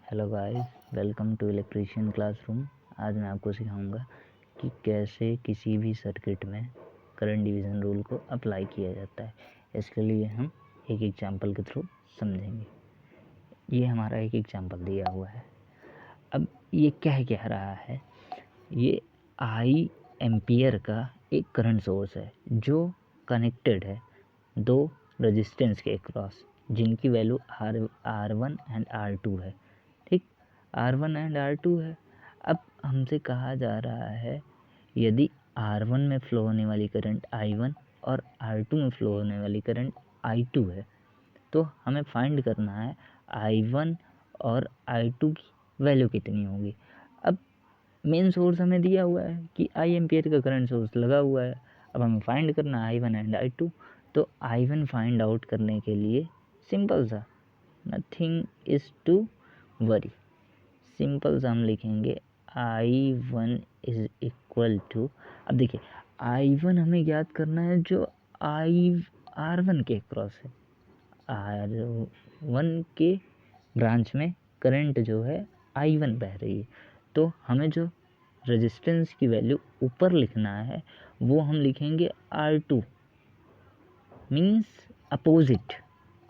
Hello guys, welcome to electrician classroom. आज मैं आपको सिखाऊंगा कि कैसे किसी भी सर्किट में करंट डिवीज़न रूल को अप्लाई किया जाता है। इसके लिए हम एक एग्जांपल के थ्रू समझेंगे। ये हमारा एक एग्जांपल दिया हुआ है। अब ये क्या कह रहा है, ये आई एम्पियर का एक करंट सोर्स है जो कनेक्टेड है दो रेजिस्टेंस के अक्रॉस, जिनकी वैल्यू R1 एंड R2 है। ठीक, R1 एंड R2 है। अब हमसे कहा जा रहा है यदि R1 में फ्लो होने वाली करंट I1 और R2 में फ्लो होने वाली करंट I2 है, तो हमें फाइंड करना है I1 और I2 की वैल्यू कितनी होगी। अब मेन सोर्स हमें दिया हुआ है कि I एम्पियर का करंट सोर्स लगा हुआ है। अब हमें फाइंड करना है I1 एंड I2। तो I1 फाइंड आउट करने के लिए सिंपल सा, nothing is to worry, simple सा हम लिखेंगे I1 इज इक्वल टू। अब देखिए, I1 हमें ज्ञात करना है जो R1 के क्रॉस है। R1 के ब्रांच में करंट जो है I1 बह रही है, तो हमें जो रेजिस्टेंस की वैल्यू ऊपर लिखना है वो हम लिखेंगे R2 मीन्स अपोजिट।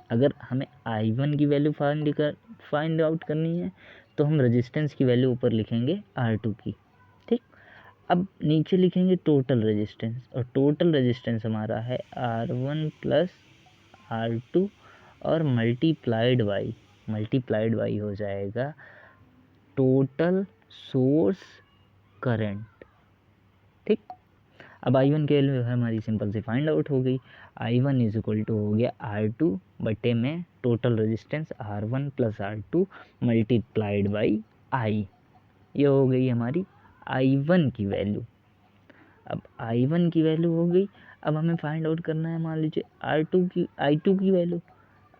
अगर हमें I1 की वैल्यू फाइंड आउट करनी है तो हम रेजिस्टेंस की वैल्यू ऊपर लिखेंगे R2 की। ठीक, अब नीचे लिखेंगे टोटल रेजिस्टेंस, और टोटल रेजिस्टेंस हमारा है R1 प्लस R2 और मल्टीप्लाइड बाई हो जाएगा टोटल सोर्स करंट। ठीक, अब I1 की वैल्यू हमारी सिंपल से फाइंड आउट हो गई। I1 इज इक्वल टू हो गया R2 बटे में total resistance R1 plus R2 multiplied by I। ये हो गई हमारी I1 की वैल्यू। अब I1 की वैल्यू हो गई। अब हमें फाइंड आउट करना है, मान लीजिए I2 की वैल्यू।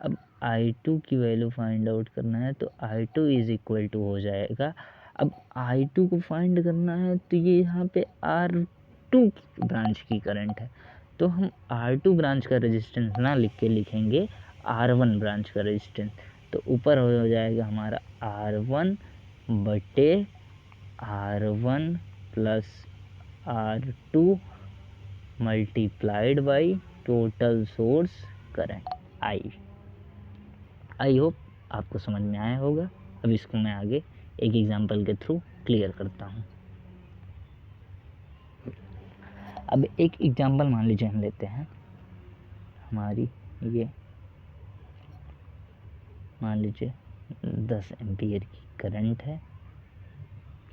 अब I2 की वैल्यू फाइंड आउट करना है तो I2 इज इक्वल टू हो जाएगा। अब I2 को फाइंड करना है तो ये यहाँ पे R2 ब्रांच की करंट है, तो हम R2 ब्रांच का रेजिस्टेंस ना लिख के लिखेंगे R1 ब्रांच का रेजिस्टेंस। तो ऊपर हो जाएगा हमारा R1 बटे R1 plus R2 multiplied by total source current I hope आपको समझ में आया होगा। अब इसको मैं आगे एक एग्जांपल के थ्रू क्लियर करता हूँ। अब एक एग्जांपल मान लीजिए हम लेते हैं, हमारी ये मान लीजिए 10 एम्पियर की करंट है।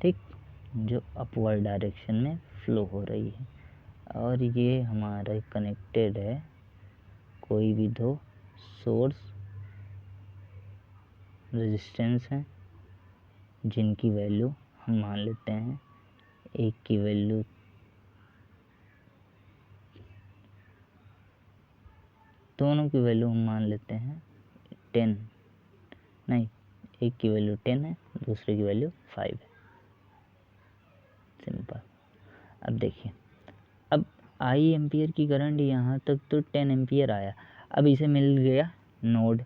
ठीक, जो अपवर्ड डायरेक्शन में फ्लो हो रही है, और ये हमारा कनेक्टेड है कोई भी दो सोर्स रेजिस्टेंस हैं, जिनकी वैल्यू हम मान लेते हैं, एक की वैल्यू दोनों की वैल्यू हम मान लेते हैं 10, नहीं, एक की वैल्यू 10 है, दूसरे की वैल्यू 5 है। सिंपल। अब देखिए, अब आई एम्पियर की करंट यहाँ तक तो 10 एम्पियर आया। अब इसे मिल गया नोड।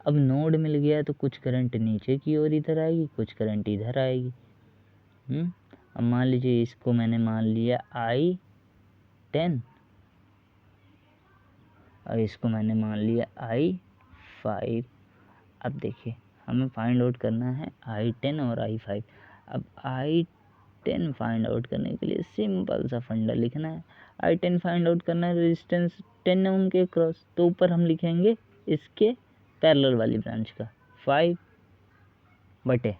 अब नोड मिल गया तो कुछ करंट नीचे की ओर इधर आएगी, कुछ करंट इधर आएगी। अब मान लीजिए इसको मैंने मान लिया I10 और इसको मैंने मान लिया I5। अब देखिए, हमें फाइंड आउट करना है I10 और I5। अब I10 फाइंड आउट करने के लिए सिंपल सा फंडा लिखना है। I10 फाइंड आउट करना है रेजिस्टेंस 10 ओम के क्रॉस, तो ऊपर हम लिखेंगे इसके पैरेलल वाली ब्रांच का 5 बटे,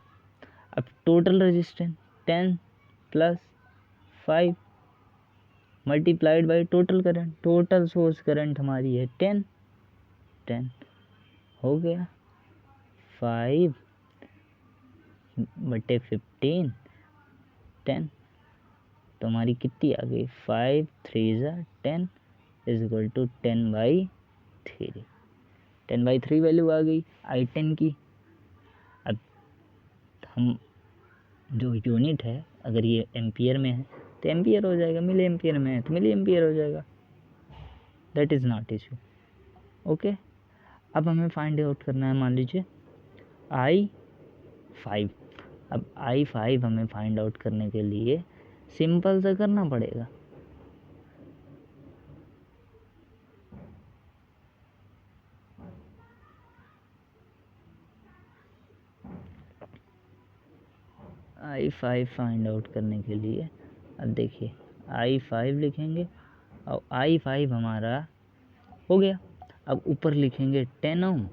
अब total resistance 10 plus 5 multiplied by total current. Total source current हमारी है 10 हो गया 5 बटे 15 10, तो हमारी कितनी आ गई, 5 3 ज़ा 10 इज इक्वल टू 10/3। 10/3 वैल्यू आ गई I10 की। अब हम जो यूनिट है, अगर ये एम्पियर में है तो एम्पियर हो जाएगा, मिली एम्पियर में है तो मिली एम्पियर हो जाएगा। That is not issue. Okay, अब हमें फाइंड आउट करना है, मान लीजिए 5। अब I5 हमें फाइंड आउट करने के लिए सिंपल से करना पड़ेगा। I5 फाइंड आउट करने के लिए अब देखिए I5 लिखेंगे और I5 हमारा हो गया। अब ऊपर लिखेंगे 10 ओम,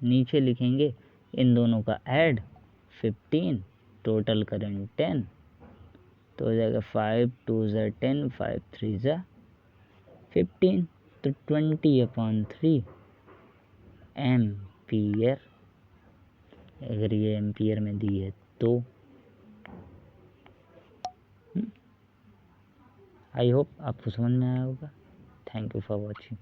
नीचे लिखेंगे इन दोनों का ऐड 15, टोटल करंट 10, तो हो जाएगा 5 2 ज़ा 10, 5 3 ज़ा 15, तो 20/3 एम्पियर, अगर ये एम्पियर में दी है तो। आई होप आपको समझ में आया होगा। Thank you for watching.